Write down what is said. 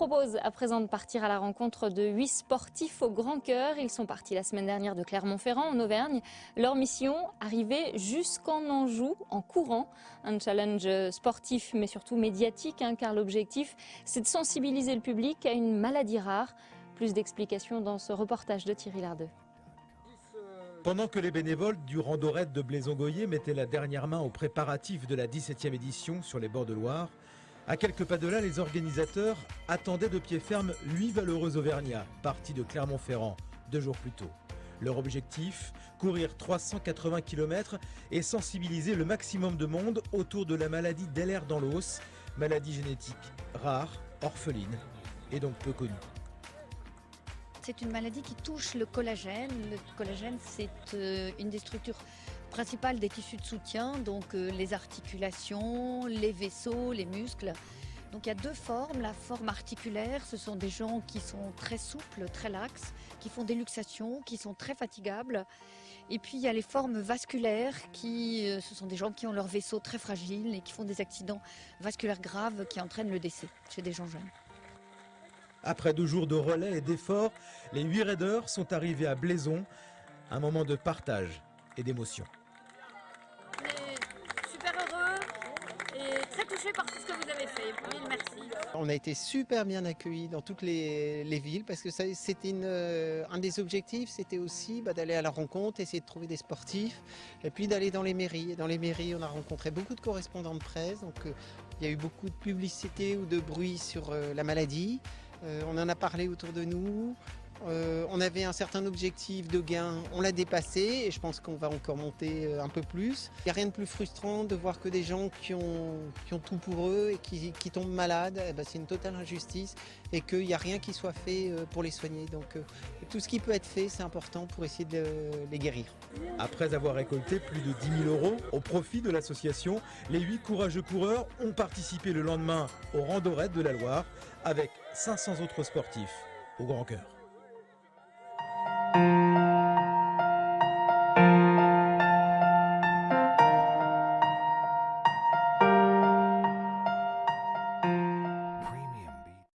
propose à présent de partir à la rencontre de 8 sportifs au grand cœur. Ils sont partis la semaine dernière de Clermont-Ferrand en Auvergne. Leur mission, arriver jusqu'en Anjou en courant. Un challenge sportif mais surtout médiatique car l'objectif c'est de sensibiliser le public à une maladie rare. Plus d'explications dans ce reportage de Thierry Lardeux. Pendant que les bénévoles du Rando Raid de Blaison-Goyer mettaient la dernière main aux préparatifs de la 17e édition sur les bords de Loire, à quelques pas de là, les organisateurs attendaient de pied ferme 8 valeureux auvergnats partis de Clermont-Ferrand 2 jours plus tôt. Leur objectif, courir 380 km et sensibiliser le maximum de monde autour de la maladie d'Ehlers-Danlos, maladie génétique rare, orpheline et donc peu connue. C'est une maladie qui touche le collagène. Le collagène, c'est une des structures principales des tissus de soutien, donc les articulations, les vaisseaux, les muscles. Donc il y a 2 formes. La forme articulaire, ce sont des gens qui sont très souples, très laxes, qui font des luxations, qui sont très fatigables. Et puis il y a les formes vasculaires, ce sont des gens qui ont leur vaisseau très fragile et qui font des accidents vasculaires graves qui entraînent le décès chez des gens jeunes. Après 2 jours de relais et d'efforts, les 8 raiders sont arrivés à Blaison, un moment de partage et d'émotion. On est super heureux et très touchés par tout ce que vous avez fait. Mille merci. On a été super bien accueillis dans toutes les villes parce que c'était un des objectifs, c'était aussi d'aller à la rencontre, essayer de trouver des sportifs et puis d'aller dans les mairies. Et dans les mairies, on a rencontré beaucoup de correspondants de presse, donc il y a eu beaucoup de publicité ou de bruit sur la maladie. On en a parlé autour de nous. On avait un certain objectif de gain, on l'a dépassé et je pense qu'on va encore monter un peu plus. Il n'y a rien de plus frustrant de voir que des gens qui ont tout pour eux et qui tombent malades. C'est une totale injustice et qu'il n'y a rien qui soit fait pour les soigner. Donc tout ce qui peut être fait, c'est important pour essayer de les guérir. Après avoir récolté plus de 10 000 € au profit de l'association, les 8 courageux coureurs ont participé le lendemain au Rando Raid de la Loire avec 500 autres sportifs au grand cœur.